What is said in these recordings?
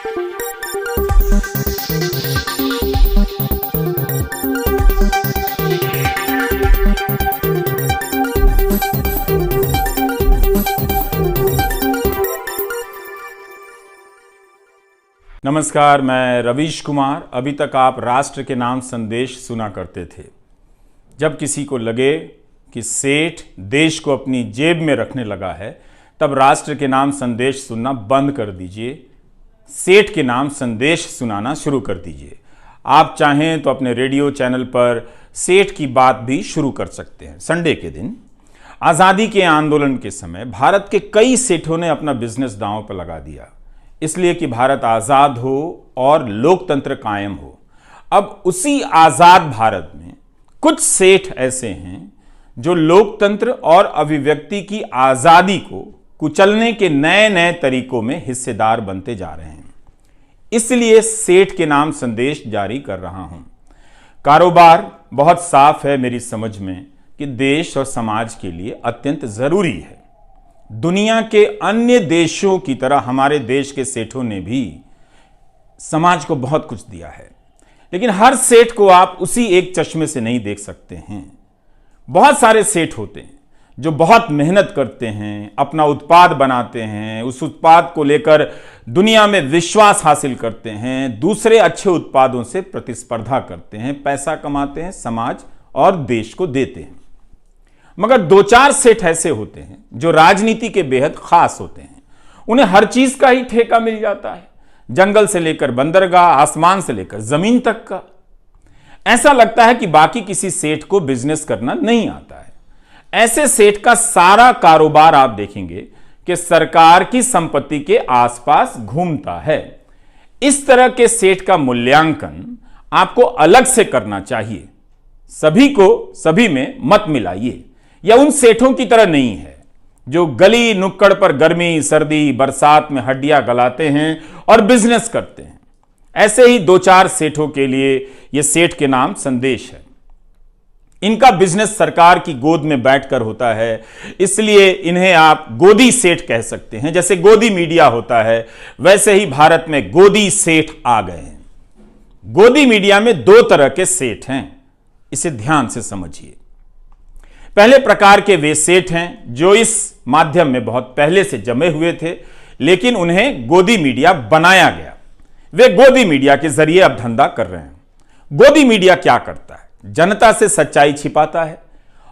नमस्कार, मैं रवीश कुमार। अभी तक आप राष्ट्र के नाम संदेश सुना करते थे। जब किसी को लगे कि सेठ देश को अपनी जेब में रखने लगा है, तब राष्ट्र के नाम संदेश सुनना बंद कर दीजिए। सेठ के नाम संदेश सुनाना शुरू कर दीजिए। आप चाहें तो अपने रेडियो चैनल पर सेठ की बात भी शुरू कर सकते हैं। संडे के दिन आज़ादी के आंदोलन के समय भारत के कई सेठों ने अपना बिजनेस दांव पर लगा दिया, इसलिए कि भारत आज़ाद हो और लोकतंत्र कायम हो। अब उसी आज़ाद भारत में कुछ सेठ ऐसे हैं जो लोकतंत्र और अभिव्यक्ति की आज़ादी को कुचलने के नए नए तरीकों में हिस्सेदार बनते जा रहे हैं। इसलिए सेठ के नाम संदेश जारी कर रहा हूं। कारोबार बहुत साफ है मेरी समझ में कि देश और समाज के लिए अत्यंत जरूरी है। दुनिया के अन्य देशों की तरह हमारे देश के सेठों ने भी समाज को बहुत कुछ दिया है, लेकिन हर सेठ को आप उसी एक चश्मे से नहीं देख सकते हैं। बहुत सारे सेठ होते हैं जो बहुत मेहनत करते हैं, अपना उत्पाद बनाते हैं, उस उत्पाद को लेकर दुनिया में विश्वास हासिल करते हैं, दूसरे अच्छे उत्पादों से प्रतिस्पर्धा करते हैं, पैसा कमाते हैं, समाज और देश को देते हैं। मगर दो चार सेठ ऐसे होते हैं जो राजनीति के बेहद खास होते हैं। उन्हें हर चीज का ही ठेका मिल जाता है, जंगल से लेकर बंदरगाह, आसमान से लेकर जमीन तक का। ऐसा लगता है कि बाकी किसी सेठ को बिजनेस करना नहीं आता है। ऐसे सेठ का सारा कारोबार आप देखेंगे कि सरकार की संपत्ति के आसपास घूमता है। इस तरह के सेठ का मूल्यांकन आपको अलग से करना चाहिए। सभी को सभी में मत मिलाइए। या उन सेठों की तरह नहीं है जो गली नुक्कड़ पर गर्मी सर्दी बरसात में हड्डियां गलाते हैं और बिजनेस करते हैं। ऐसे ही दो चार सेठों के लिए यह सेठ के नाम संदेश है। इनका बिजनेस सरकार की गोद में बैठकर होता है, इसलिए इन्हें आप गोदी सेठ कह सकते हैं। जैसे गोदी मीडिया होता है, वैसे ही भारत में गोदी सेठ आ गए हैं। गोदी मीडिया में दो तरह के सेठ हैं, इसे ध्यान से समझिए। पहले प्रकार के वे सेठ हैं जो इस माध्यम में बहुत पहले से जमे हुए थे, लेकिन उन्हें गोदी मीडिया बनाया गया। वे गोदी मीडिया के जरिए अब धंधा कर रहे हैं। गोदी मीडिया क्या करता है? जनता से सच्चाई छिपाता है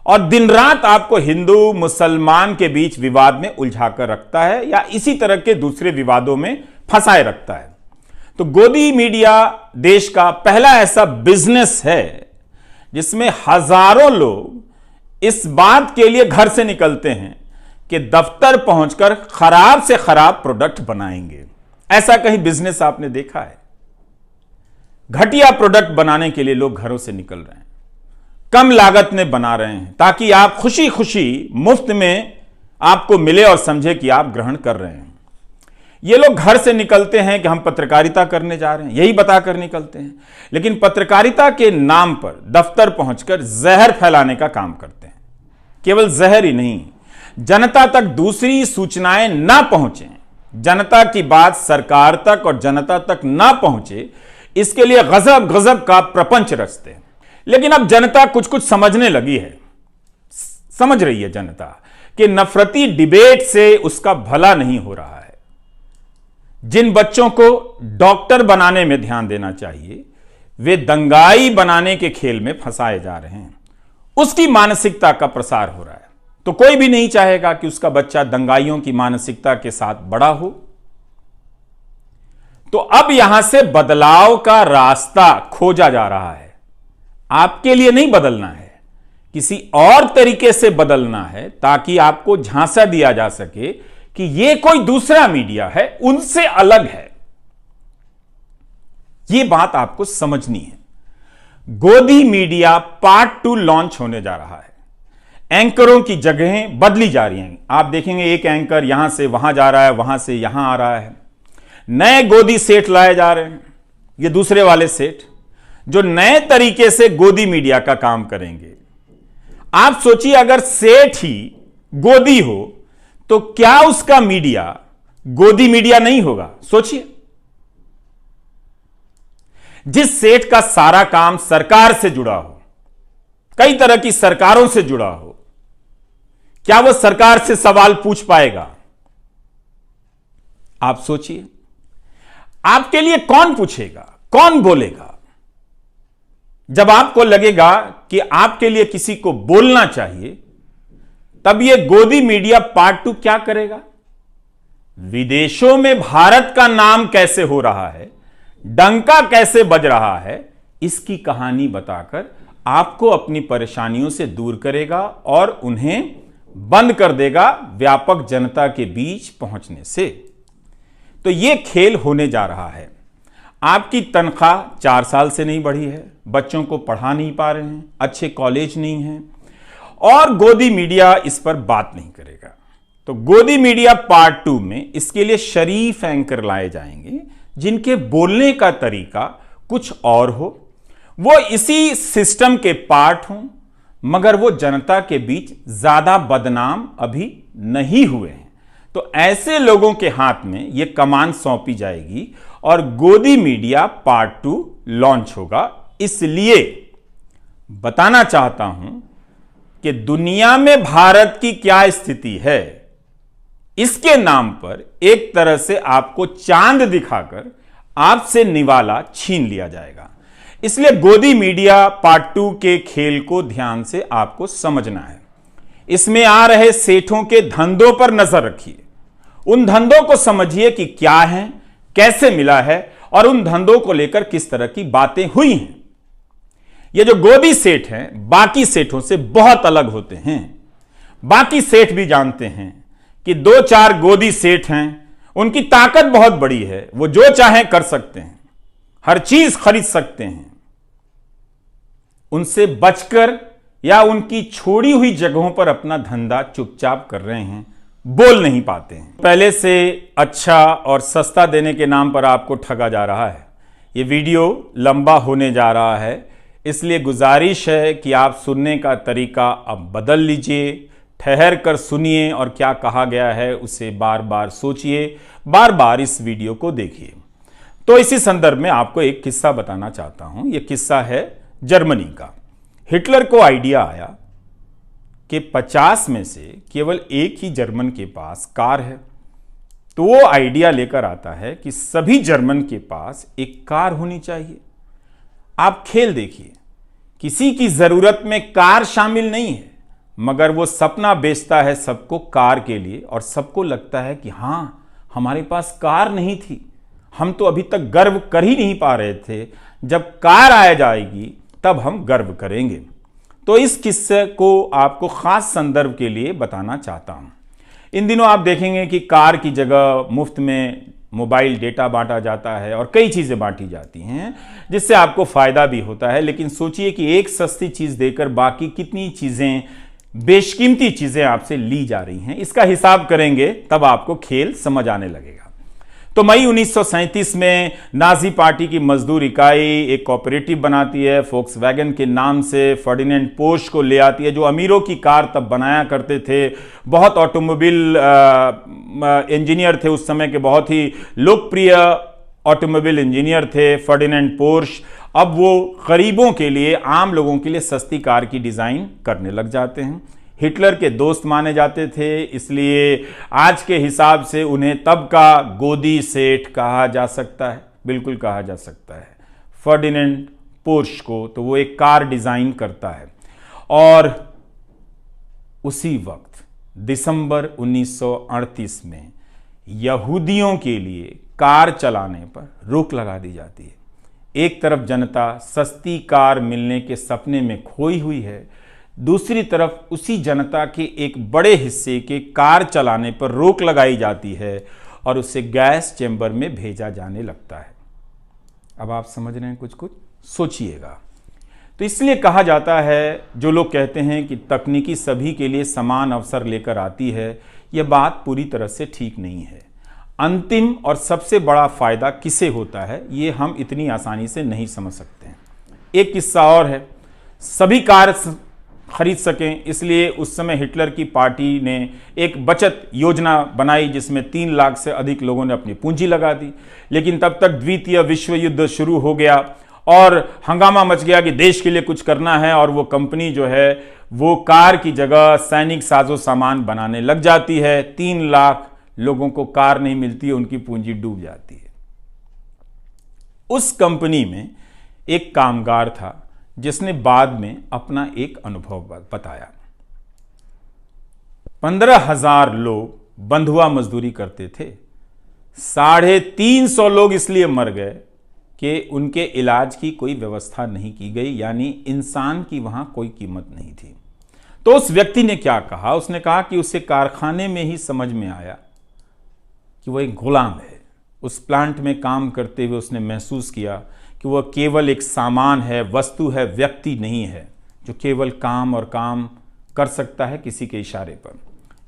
और दिन रात आपको हिंदू मुसलमान के बीच विवाद में उलझाकर रखता है या इसी तरह के दूसरे विवादों में फंसाए रखता है। तो गोदी मीडिया देश का पहला ऐसा बिजनेस है जिसमें हजारों लोग इस बात के लिए घर से निकलते हैं कि दफ्तर पहुंचकर खराब से खराब प्रोडक्ट बनाएंगे। ऐसा कहीं बिजनेस आपने देखा है? घटिया प्रोडक्ट बनाने के लिए लोग घरों से निकल रहे हैं, कम लागत में बना रहे हैं ताकि आप खुशी खुशी मुफ्त में आपको मिले और समझे कि आप ग्रहण कर रहे हैं। ये लोग घर से निकलते हैं कि हम पत्रकारिता करने जा रहे हैं, यही बताकर निकलते हैं, लेकिन पत्रकारिता के नाम पर दफ्तर पहुंचकर जहर फैलाने का काम करते हैं। केवल जहर ही नहीं, जनता तक दूसरी सूचनाएं ना पहुंचे, जनता की बात सरकार तक और जनता तक ना पहुंचे, इसके लिए गजब गजब का प्रपंच रचते हैं। लेकिन अब जनता कुछ कुछ समझने लगी है। समझ रही है जनता कि नफरती डिबेट से उसका भला नहीं हो रहा है। जिन बच्चों को डॉक्टर बनाने में ध्यान देना चाहिए, वे दंगाई बनाने के खेल में फंसाए जा रहे हैं। उसकी मानसिकता का प्रसार हो रहा है। तो कोई भी नहीं चाहेगा कि उसका बच्चा दंगाइयों की मानसिकता के साथ बड़ा हो। तो अब यहां से बदलाव का रास्ता खोजा जा रहा है। आपके लिए नहीं बदलना है, किसी और तरीके से बदलना है, ताकि आपको झांसा दिया जा सके कि यह कोई दूसरा मीडिया है, उनसे अलग है। यह बात आपको समझनी है। गोदी मीडिया पार्ट 2 लॉन्च होने जा रहा है। एंकरों की जगहें बदली जा रही हैं। आप देखेंगे एक एंकर यहां से वहां जा रहा है, वहां से यहां आ रहा है। नए गोदी सेठ लाए जा रहे हैं। ये दूसरे वाले सेठ जो नए तरीके से गोदी मीडिया का काम करेंगे। आप सोचिए, अगर सेठ ही गोदी हो तो क्या उसका मीडिया गोदी मीडिया नहीं होगा? सोचिए। जिस सेठ का सारा काम सरकार से जुड़ा हो, कई तरह की सरकारों से जुड़ा हो, क्या वो सरकार से सवाल पूछ पाएगा? आप सोचिए, आपके लिए कौन पूछेगा, कौन बोलेगा? जब आपको लगेगा कि आपके लिए किसी को बोलना चाहिए, तब यह गोदी मीडिया पार्ट 2 क्या करेगा? विदेशों में भारत का नाम कैसे हो रहा है, डंका कैसे बज रहा है, इसकी कहानी बताकर आपको अपनी परेशानियों से दूर करेगा और उन्हें बंद कर देगा व्यापक जनता के बीच पहुंचने से। तो यह खेल होने जा रहा है। आपकी तनख्वाह 4 साल से नहीं बढ़ी है, बच्चों को पढ़ा नहीं पा रहे हैं, अच्छे कॉलेज नहीं हैं, और गोदी मीडिया इस पर बात नहीं करेगा। तो गोदी मीडिया पार्ट 2 में इसके लिए शरीफ एंकर लाए जाएंगे, जिनके बोलने का तरीका कुछ और हो, वो इसी सिस्टम के पार्ट हों, मगर वो जनता के बीच ज्यादा बदनाम अभी नहीं हुए हैं। तो ऐसे लोगों के हाथ में यह कमान सौंपी जाएगी और गोदी मीडिया पार्ट 2 लॉन्च होगा। इसलिए बताना चाहता हूं कि दुनिया में भारत की क्या स्थिति है, इसके नाम पर एक तरह से आपको चांद दिखाकर आपसे निवाला छीन लिया जाएगा। इसलिए गोदी मीडिया पार्ट 2 के खेल को ध्यान से आपको समझना है। इसमें आ रहे सेठों के धंधों पर नजर रखिए, उन धंधों को समझिए कि क्या है, कैसे मिला है और उन धंधों को लेकर किस तरह की बातें हुई हैं। ये जो गोदी सेठ हैं बाकी सेठों से बहुत अलग होते हैं। बाकी सेठ भी जानते हैं कि 2-4 गोदी सेठ हैं, उनकी ताकत बहुत बड़ी है, वो जो चाहें कर सकते हैं, हर चीज खरीद सकते हैं। उनसे बचकर या उनकी छोड़ी हुई जगहों पर अपना धंधा चुपचाप कर रहे हैं, बोल नहीं पाते हैं। पहले से अच्छा और सस्ता देने के नाम पर आपको ठगा जा रहा है। ये वीडियो लंबा होने जा रहा है, इसलिए गुजारिश है कि आप सुनने का तरीका अब बदल लीजिए, ठहर कर सुनिए और क्या कहा गया है उसे बार बार सोचिए, बार बार इस वीडियो को देखिए। तो इसी संदर्भ में आपको एक किस्सा बताना चाहता हूं। यह किस्सा है जर्मनी का। हिटलर को आइडिया आया कि 50 में से केवल एक ही जर्मन के पास कार है। तो वो आइडिया लेकर आता है कि सभी जर्मन के पास एक कार होनी चाहिए। आप खेल देखिए, किसी की जरूरत में कार शामिल नहीं है, मगर वो सपना बेचता है सबको कार के लिए, और सबको लगता है कि हां, हमारे पास कार नहीं थी, हम तो अभी तक गर्व कर ही नहीं पा रहे थे, जब कार आ जाएगी तब हम गर्व करेंगे। तो इस किस्से को आपको खास संदर्भ के लिए बताना चाहता हूं। इन दिनों आप देखेंगे कि कार की जगह मुफ्त में मोबाइल डेटा बांटा जाता है और कई चीजें बांटी जाती हैं, जिससे आपको फायदा भी होता है। लेकिन सोचिए कि एक सस्ती चीज देकर बाकी कितनी चीजें, बेशकीमती चीजें आपसे ली जा रही हैं। इसका हिसाब करेंगे तब आपको खेल समझ आने लगेगा। तो मई 1937 में नाजी पार्टी की मजदूर इकाई एक कोऑपरेटिव बनाती है, फोक्सवैगन के नाम से फर्डिनेंड पोर्श को ले आती है, जो अमीरों की कार तब बनाया करते थे। बहुत ऑटोमोबाइल इंजीनियर थे उस समय के, बहुत ही लोकप्रिय ऑटोमोबाइल इंजीनियर थे फर्डिनेंड पोर्श। अब वो गरीबों के लिए, आम लोगों के लिए सस्ती कार की डिजाइन करने लग जाते हैं। हिटलर के दोस्त माने जाते थे, इसलिए आज के हिसाब से उन्हें तब का गोदी सेठ कहा जा सकता है, बिल्कुल कहा जा सकता है फर्डिनेंड पोर्श को। तो वो एक कार डिजाइन करता है और उसी वक्त दिसंबर 1938 में यहूदियों के लिए कार चलाने पर रोक लगा दी जाती है। एक तरफ जनता सस्ती कार मिलने के सपने में खोई हुई है, दूसरी तरफ उसी जनता के एक बड़े हिस्से के कार चलाने पर रोक लगाई जाती है और उसे गैस चेंबर में भेजा जाने लगता है। अब आप समझ रहे हैं, कुछ कुछ सोचिएगा। तो इसलिए कहा जाता है, जो लोग कहते हैं कि तकनीकी सभी के लिए समान अवसर लेकर आती है, यह बात पूरी तरह से ठीक नहीं है। अंतिम और सबसे बड़ा फायदा किसे होता है, ये हम इतनी आसानी से नहीं समझ सकते हैं। एक किस्सा और है, सभी कार खरीद सकें, इसलिए उस समय हिटलर की पार्टी ने एक बचत योजना बनाई, जिसमें 3 लाख से अधिक लोगों ने अपनी पूंजी लगा दी। लेकिन तब तक द्वितीय विश्व युद्ध शुरू हो गया और हंगामा मच गया कि देश के लिए कुछ करना है, और वो कंपनी जो है वो कार की जगह सैनिक साजो सामान बनाने लग जाती है। 3 लाख लोगों को कार नहीं मिलती है, उनकी पूंजी डूब जाती है। उस कंपनी में एक कामगार था जिसने बाद में अपना एक अनुभव बताया। 15,000 लोग बंधुआ मजदूरी करते थे। 350 लोग इसलिए मर गए कि उनके इलाज की कोई व्यवस्था नहीं की गई, यानी इंसान की वहां कोई कीमत नहीं थी। तो उस व्यक्ति ने क्या कहा, उसने कहा कि उसे कारखाने में ही समझ में आया कि वह एक गुलाम है। उस प्लांट में काम करते हुए उसने महसूस किया कि वह केवल एक सामान है, वस्तु है, व्यक्ति नहीं है जो केवल काम और काम कर सकता है किसी के इशारे पर।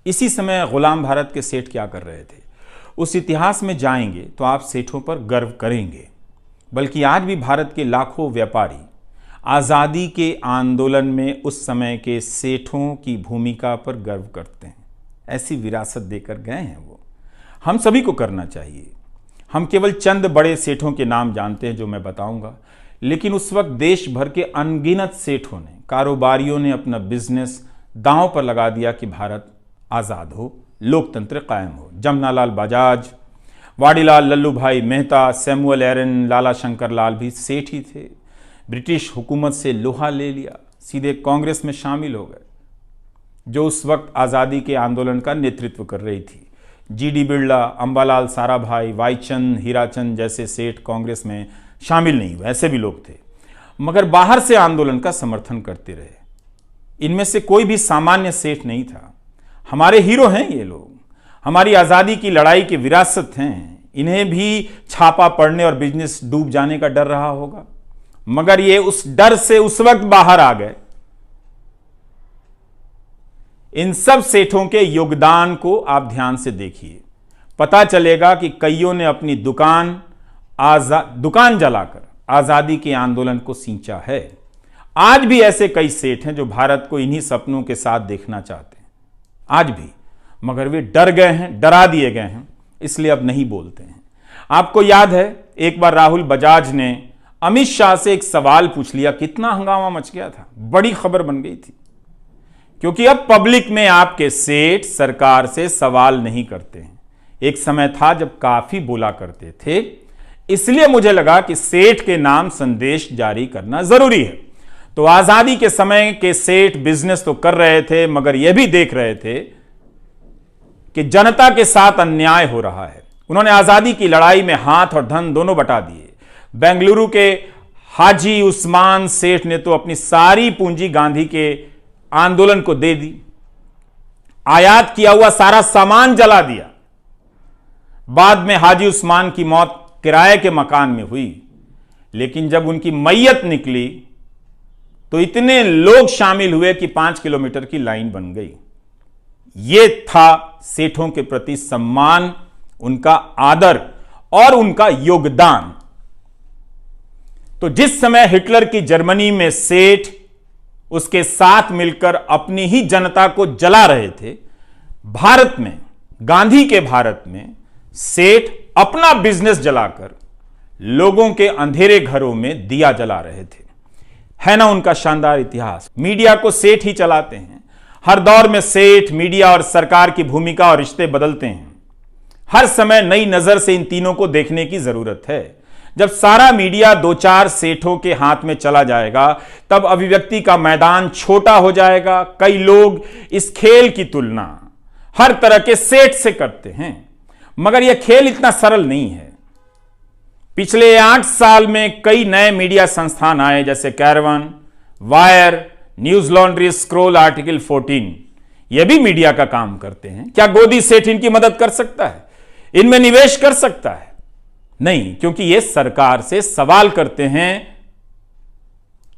इसी समय गुलाम भारत के सेठ क्या कर रहे थे, उस इतिहास में जाएंगे तो आप सेठों पर गर्व करेंगे। बल्कि आज भी भारत के लाखों व्यापारी आज़ादी के आंदोलन में उस समय के सेठों की भूमिका पर गर्व करते हैं। ऐसी विरासत देकर गए हैं वो। हम सभी को करना चाहिए। हम केवल चंद बड़े सेठों के नाम जानते हैं जो मैं बताऊंगा, लेकिन उस वक्त देश भर के अनगिनत सेठों ने, कारोबारियों ने अपना बिजनेस दांव पर लगा दिया कि भारत आज़ाद हो, लोकतंत्र कायम हो। जमनालाल बजाज, वाडीलाल लल्लू भाई मेहता, सैमुअल एरन, लाला शंकर लाल भी सेठ ही थे। ब्रिटिश हुकूमत से लोहा ले लिया, सीधे कांग्रेस में शामिल हो गए जो उस वक्त आज़ादी के आंदोलन का नेतृत्व कर रही थी। जीडी बिरला, अंबालाल साराभाई, वाईचंद, हीराचंद जैसे सेठ कांग्रेस में शामिल नहीं हुए, ऐसे भी लोग थे, मगर बाहर से आंदोलन का समर्थन करते रहे। इनमें से कोई भी सामान्य सेठ नहीं था। हमारे हीरो हैं ये लोग, हमारी आज़ादी की लड़ाई की विरासत हैं। इन्हें भी छापा पड़ने और बिजनेस डूब जाने का डर रहा होगा, मगर ये उस डर से उस वक्त बाहर आ गए। इन सब सेठों के योगदान को आप ध्यान से देखिए, पता चलेगा कि कईयों ने अपनी दुकान जलाकर आज़ादी के आंदोलन को सींचा है। आज भी ऐसे कई सेठ हैं जो भारत को इन्हीं सपनों के साथ देखना चाहते हैं, आज भी, मगर वे डर गए हैं, डरा दिए गए हैं, इसलिए अब नहीं बोलते हैं। आपको याद है एक बार राहुल बजाज ने अमित शाह से एक सवाल पूछ लिया, कितना हंगामा मच गया था, बड़ी खबर बन गई थी, क्योंकि अब पब्लिक में आपके सेठ सरकार से सवाल नहीं करते हैं। एक समय था जब काफी बोला करते थे, इसलिए मुझे लगा कि सेठ के नाम संदेश जारी करना जरूरी है। तो आजादी के समय के सेठ बिजनेस तो कर रहे थे, मगर यह भी देख रहे थे कि जनता के साथ अन्याय हो रहा है। उन्होंने आजादी की लड़ाई में हाथ और धन दोनों बटा दिए। बेंगलुरु के हाजी उस्मान सेठ ने तो अपनी सारी पूंजी गांधी के आंदोलन को दे दी, आयात किया हुआ सारा सामान जला दिया। बाद में हाजी उस्मान की मौत किराए के मकान में हुई, लेकिन जब उनकी मैयत निकली तो इतने लोग शामिल हुए कि 5 किलोमीटर की लाइन बन गई। यह था सेठों के प्रति सम्मान, उनका आदर और उनका योगदान। तो जिस समय हिटलर की जर्मनी में सेठ उसके साथ मिलकर अपनी ही जनता को जला रहे थे, भारत में, गांधी के भारत में सेठ अपना बिजनेस जलाकर लोगों के अंधेरे घरों में दिया जला रहे थे। है ना उनका शानदार इतिहास। मीडिया को सेठ ही चलाते हैं। हर दौर में सेठ, मीडिया और सरकार की भूमिका और रिश्ते बदलते हैं। हर समय नई नजर से इन तीनों को देखने की जरूरत है। जब सारा मीडिया 2-4 सेठों के हाथ में चला जाएगा, तब अभिव्यक्ति का मैदान छोटा हो जाएगा। कई लोग इस खेल की तुलना हर तरह के सेठ से करते हैं, मगर यह खेल इतना सरल नहीं है। पिछले 8 साल में कई नए मीडिया संस्थान आए, जैसे caravan, wire, news laundry, scroll, article 14। यह भी मीडिया का काम करते हैं। क्या गोदी सेठ इनकी मदद कर सकता है, इनमें निवेश कर सकता है? नहीं, क्योंकि ये सरकार से सवाल करते हैं,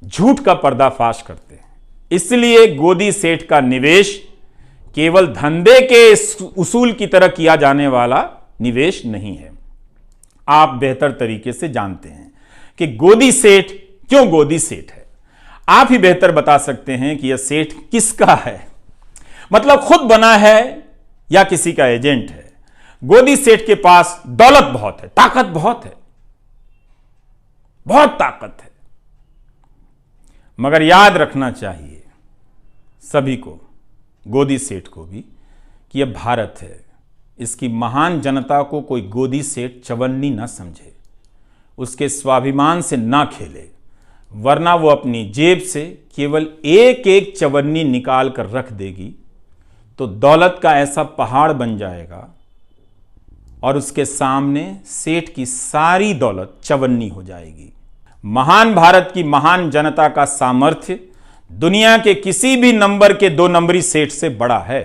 झूठ का पर्दाफाश करते हैं। इसलिए गोदी सेठ का निवेश केवल धंधे के उसूल की तरह किया जाने वाला निवेश नहीं है। आप बेहतर तरीके से जानते हैं कि गोदी सेठ क्यों गोदी सेठ है। आप ही बेहतर बता सकते हैं कि यह सेठ किसका है, मतलब खुद बना है या किसी का एजेंट है। गोदी सेठ के पास दौलत बहुत है, ताकत बहुत है, बहुत ताकत है, मगर याद रखना चाहिए सभी को, गोदी सेठ को भी, कि यह भारत है। इसकी महान जनता को कोई गोदी सेठ चवन्नी ना समझे, उसके स्वाभिमान से ना खेले, वरना वो अपनी जेब से केवल एक एक चवन्नी निकाल कर रख देगी तो दौलत का ऐसा पहाड़ बन जाएगा और उसके सामने सेठ की सारी दौलत चवन्नी हो जाएगी। महान भारत की महान जनता का सामर्थ्य दुनिया के किसी भी नंबर के 2 नंबरी सेठ से बड़ा है,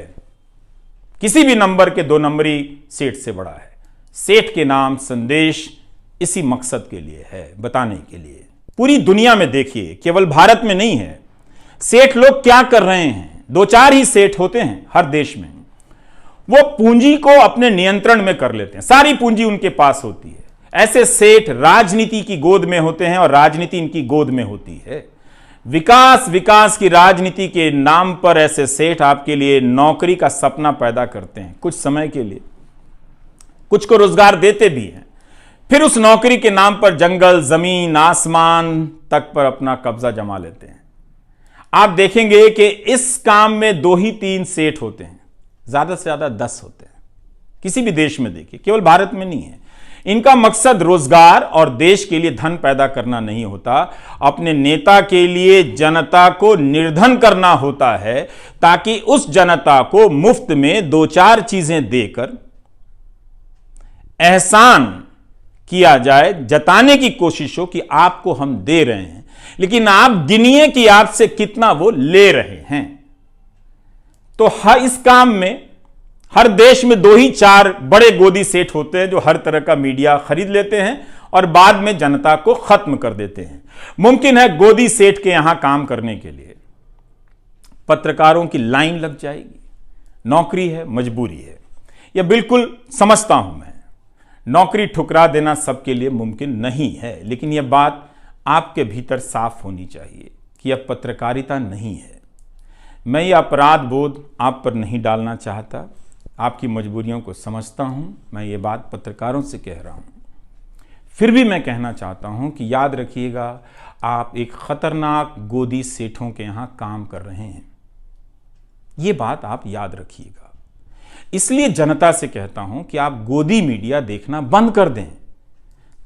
किसी भी नंबर के 2 नंबरी सेठ से बड़ा है। सेठ के नाम संदेश इसी मकसद के लिए है, बताने के लिए। पूरी दुनिया में देखिए, केवल भारत में नहीं है, सेठ लोग क्या कर रहे हैं। 2-4 ही सेठ होते हैं हर देश में, वो पूंजी को अपने नियंत्रण में कर लेते हैं, सारी पूंजी उनके पास होती है। ऐसे सेठ राजनीति की गोद में होते हैं और राजनीति इनकी गोद में होती है। विकास विकास की राजनीति के नाम पर ऐसे सेठ आपके लिए नौकरी का सपना पैदा करते हैं, कुछ समय के लिए, कुछ को रोजगार देते भी हैं, फिर उस नौकरी के नाम पर जंगल, जमीन, आसमान तक पर अपना कब्जा जमा लेते हैं। आप देखेंगे कि इस काम में 2 ही 3 सेठ होते हैं, ज्यादा से ज्यादा 10 होते हैं। किसी भी देश में देखिए, केवल भारत में नहीं है। इनका मकसद रोजगार और देश के लिए धन पैदा करना नहीं होता, अपने नेता के लिए जनता को निर्धन करना होता है, ताकि उस जनता को मुफ्त में 2-4 चीजें देकर एहसान किया जाए, जताने की कोशिश हो कि आपको हम दे रहे हैं, लेकिन आप गिनिए कि आपसे कितना वो ले रहे हैं। तो हर इस काम में हर देश में 2 ही 4 बड़े गोदी सेठ होते हैं जो हर तरह का मीडिया खरीद लेते हैं और बाद में जनता को खत्म कर देते हैं। मुमकिन है गोदी सेठ के यहां काम करने के लिए पत्रकारों की लाइन लग जाएगी। नौकरी है, मजबूरी है, यह बिल्कुल समझता हूं मैं। नौकरी ठुकरा देना सबके लिए मुमकिन नहीं है, लेकिन यह बात आपके भीतर साफ होनी चाहिए कि यह पत्रकारिता नहीं है। मैं ये अपराध बोध आप पर नहीं डालना चाहता, आपकी मजबूरियों को समझता हूं, मैं ये बात पत्रकारों से कह रहा हूं। फिर भी मैं कहना चाहता हूं कि याद रखिएगा, आप एक खतरनाक गोदी सेठों के यहां काम कर रहे हैं, ये बात आप याद रखिएगा। इसलिए जनता से कहता हूं कि आप गोदी मीडिया देखना बंद कर दें,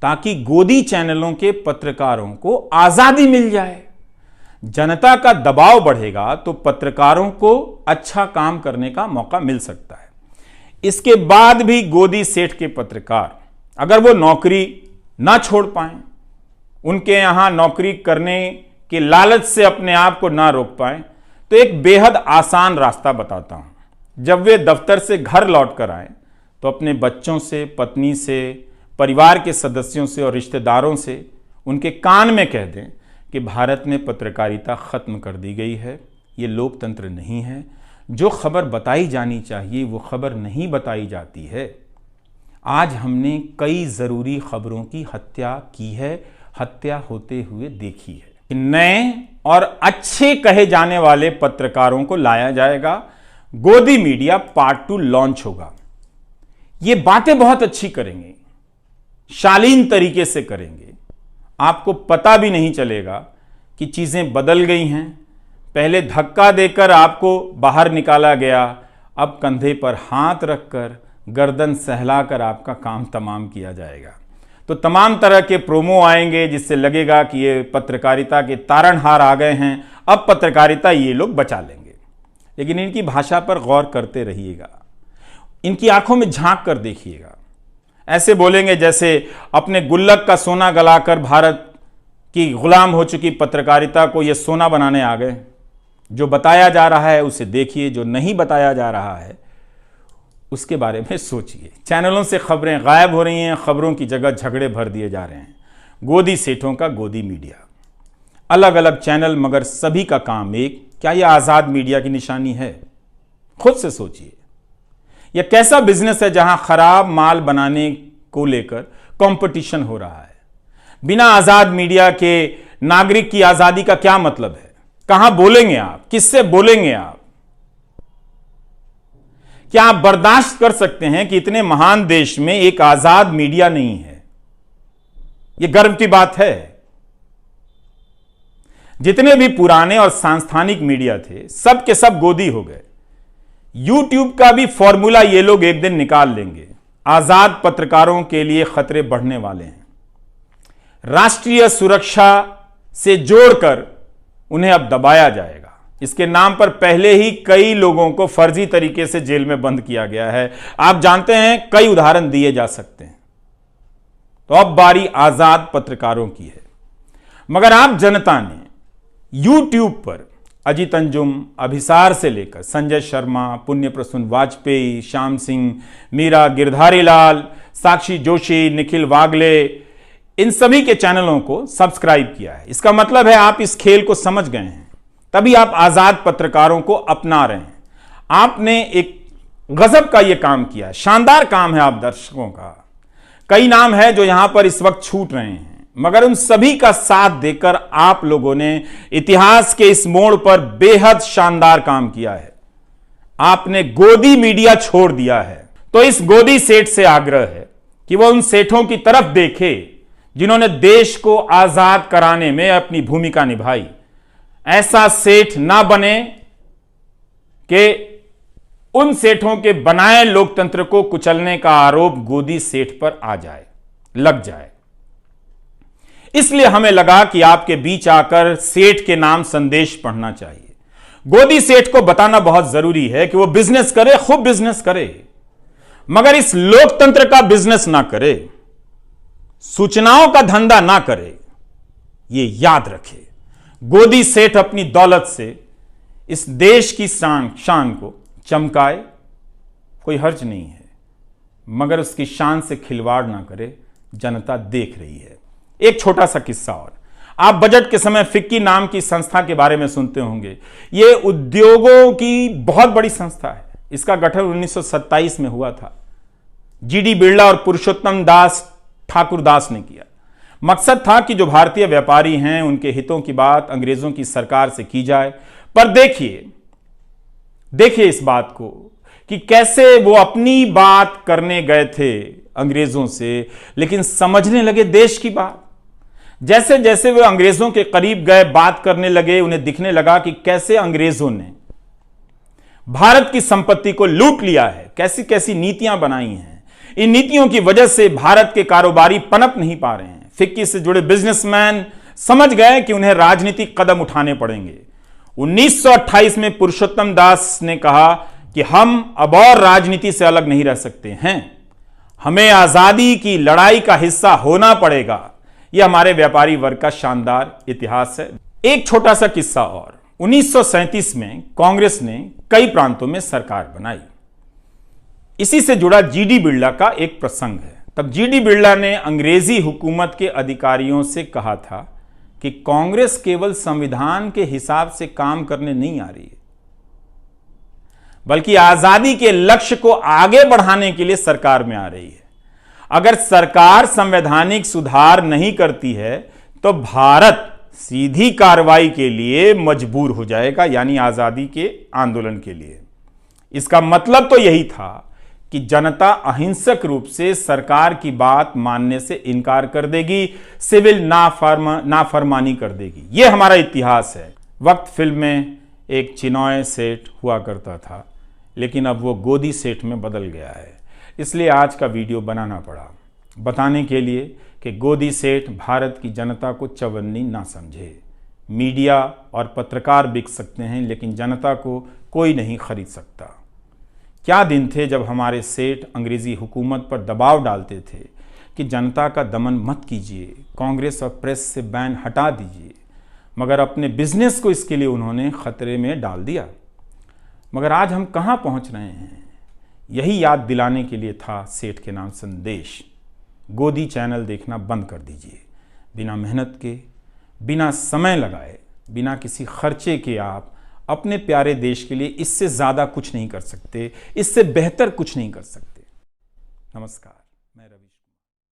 ताकि गोदी चैनलों के पत्रकारों को आजादी मिल जाए। जनता का दबाव बढ़ेगा तो पत्रकारों को अच्छा काम करने का मौका मिल सकता है। इसके बाद भी गोदी सेठ के पत्रकार अगर वो नौकरी ना छोड़ पाए, उनके यहां नौकरी करने के लालच से अपने आप को ना रोक पाए, तो एक बेहद आसान रास्ता बताता हूं। जब वे दफ्तर से घर लौट कर आए तो अपने बच्चों से, पत्नी से, परिवार के सदस्यों से और रिश्तेदारों से उनके कान में कह दें कि भारत में पत्रकारिता खत्म कर दी गई है, ये लोकतंत्र नहीं है, जो खबर बताई जानी चाहिए वो खबर नहीं बताई जाती है। आज हमने कई ज़रूरी खबरों की हत्या की है, हत्या होते हुए देखी है। नए और अच्छे कहे जाने वाले पत्रकारों को लाया जाएगा, गोदी मीडिया पार्ट 2 लॉन्च होगा। ये बातें बहुत अच्छी करेंगे, शालीन तरीके से करेंगे, आपको पता भी नहीं चलेगा कि चीज़ें बदल गई हैं। पहले धक्का देकर आपको बाहर निकाला गया, अब कंधे पर हाथ रखकर, गर्दन सहलाकर आपका काम तमाम किया जाएगा। तो तमाम तरह के प्रोमो आएंगे जिससे लगेगा कि ये पत्रकारिता के तारणहार आ गए हैं, अब पत्रकारिता ये लोग बचा लेंगे। लेकिन इनकी भाषा पर गौर करते रहिएगा, इनकी आंखों में झांक कर देखिएगा। ऐसे बोलेंगे जैसे अपने गुल्लक का सोना गलाकर भारत की गुलाम हो चुकी पत्रकारिता को ये सोना बनाने आ गए। जो बताया जा रहा है उसे देखिए, जो नहीं बताया जा रहा है उसके बारे में सोचिए। चैनलों से खबरें गायब हो रही हैं, खबरों की जगह झगड़े भर दिए जा रहे हैं। गोदी सेठों का गोदी मीडिया, अलग अलग चैनल मगर सभी का काम एक। क्या यह आज़ाद मीडिया की निशानी है? खुद से सोचिए। यह कैसा बिजनेस है जहां खराब माल बनाने को लेकर कंपटीशन हो रहा है? बिना आज़ाद मीडिया के नागरिक की आज़ादी का क्या मतलब है? कहां बोलेंगे आप? किससे बोलेंगे आप? क्या आप बर्दाश्त कर सकते हैं कि इतने महान देश में एक आज़ाद मीडिया नहीं है? यह गर्व की बात है। जितने भी पुराने और सांस्थानिक मीडिया थे सब के सब गोदी हो गए। यूट्यूब का भी फॉर्मूला ये लोग एक दिन निकाल लेंगे। आजाद पत्रकारों के लिए खतरे बढ़ने वाले हैं। राष्ट्रीय सुरक्षा से जोड़कर उन्हें अब दबाया जाएगा। इसके नाम पर पहले ही कई लोगों को फर्जी तरीके से जेल में बंद किया गया है। आप जानते हैं, कई उदाहरण दिए जा सकते हैं। तो अब बारी आजाद पत्रकारों की है। मगर आप जनता ने यूट्यूब पर अजीत अंजुम, अभिसार से लेकर संजय शर्मा, पुण्य प्रसून वाजपेयी, श्याम सिंह मीरा, गिरधारी लाल, साक्षी जोशी, निखिल वागले, इन सभी के चैनलों को सब्सक्राइब किया है। इसका मतलब है आप इस खेल को समझ गए हैं, तभी आप आजाद पत्रकारों को अपना रहे हैं। आपने एक गजब का यह काम किया, शानदार काम है आप दर्शकों का। कई नाम है जो यहां पर इस वक्त छूट रहे हैं, मगर उन सभी का साथ देकर आप लोगों ने इतिहास के इस मोड़ पर बेहद शानदार काम किया है। आपने गोदी मीडिया छोड़ दिया है। तो इस गोदी सेठ से आग्रह है कि वह उन सेठों की तरफ देखे जिन्होंने देश को आजाद कराने में अपनी भूमिका निभाई। ऐसा सेठ ना बने कि उन सेठों के बनाए लोकतंत्र को कुचलने का आरोप गोदी सेठ पर आ जाए, लग जाए। इसलिए हमें लगा कि आपके बीच आकर सेठ के नाम संदेश पढ़ना चाहिए। गोदी सेठ को बताना बहुत जरूरी है कि वो बिजनेस करे, खूब बिजनेस करे, मगर इस लोकतंत्र का बिजनेस ना करे, सूचनाओं का धंधा ना करे। ये याद रखे, गोदी सेठ अपनी दौलत से इस देश की शान को चमकाए, कोई हर्ज नहीं है, मगर उसकी शान से खिलवाड़ ना करे। जनता देख रही है। एक छोटा सा किस्सा और, आप बजट के समय फिक्की नाम की संस्था के बारे में सुनते होंगे। यह उद्योगों की बहुत बड़ी संस्था है। इसका गठन 1927 में हुआ था। जीडी बिरला और पुरुषोत्तम दास ठाकुरदास ने किया। मकसद था कि जो भारतीय व्यापारी हैं उनके हितों की बात अंग्रेजों की सरकार से की जाए। पर देखिए इस बात को कि कैसे वो अपनी बात करने गए थे अंग्रेजों से, लेकिन समझने लगे देश की बात। जैसे जैसे वे अंग्रेजों के करीब गए, बात करने लगे, उन्हें दिखने लगा कि कैसे अंग्रेजों ने भारत की संपत्ति को लूट लिया है, कैसी कैसी नीतियां बनाई हैं। इन नीतियों की वजह से भारत के कारोबारी पनप नहीं पा रहे हैं। फिक्की से जुड़े बिजनेसमैन समझ गए कि उन्हें राजनीतिक कदम उठाने पड़ेंगे। 1928 में पुरुषोत्तम दास ने कहा कि हम अब और राजनीति से अलग नहीं रह सकते हैं, हमें आजादी की लड़ाई का हिस्सा होना पड़ेगा। यह हमारे व्यापारी वर्ग का शानदार इतिहास है। एक छोटा सा किस्सा और, 1937 में कांग्रेस ने कई प्रांतों में सरकार बनाई। इसी से जुड़ा जीडी बिरला का एक प्रसंग है। तब जीडी बिरला ने अंग्रेजी हुकूमत के अधिकारियों से कहा था कि कांग्रेस केवल संविधान के हिसाब से काम करने नहीं आ रही है, बल्कि आजादी के लक्ष्य को आगे बढ़ाने के लिए सरकार में आ रही है। अगर सरकार संवैधानिक सुधार नहीं करती है तो भारत सीधी कार्रवाई के लिए मजबूर हो जाएगा, यानी आजादी के आंदोलन के लिए। इसका मतलब तो यही था कि जनता अहिंसक रूप से सरकार की बात मानने से इनकार कर देगी, सिविल नाफरमानी कर देगी। यह हमारा इतिहास है। वक्त फिल्म में एक चिनॉय सेठ हुआ करता था, लेकिन अब वो गोदी सेठ में बदल गया है। इसलिए आज का वीडियो बनाना पड़ा, बताने के लिए कि गोदी सेठ भारत की जनता को चवन्नी ना समझे। मीडिया और पत्रकार बिक सकते हैं, लेकिन जनता को कोई नहीं खरीद सकता। क्या दिन थे जब हमारे सेठ अंग्रेजी हुकूमत पर दबाव डालते थे कि जनता का दमन मत कीजिए, कांग्रेस और प्रेस से बैन हटा दीजिए, मगर अपने बिजनेस को इसके लिए उन्होंने खतरे में डाल दिया। मगर आज हम कहाँ पहुँच रहे हैं, यही याद दिलाने के लिए था सेठ के नाम संदेश। गोदी चैनल देखना बंद कर दीजिए। बिना मेहनत के, बिना समय लगाए, बिना किसी खर्चे के आप अपने प्यारे देश के लिए इससे ज़्यादा कुछ नहीं कर सकते, इससे बेहतर कुछ नहीं कर सकते। नमस्कार।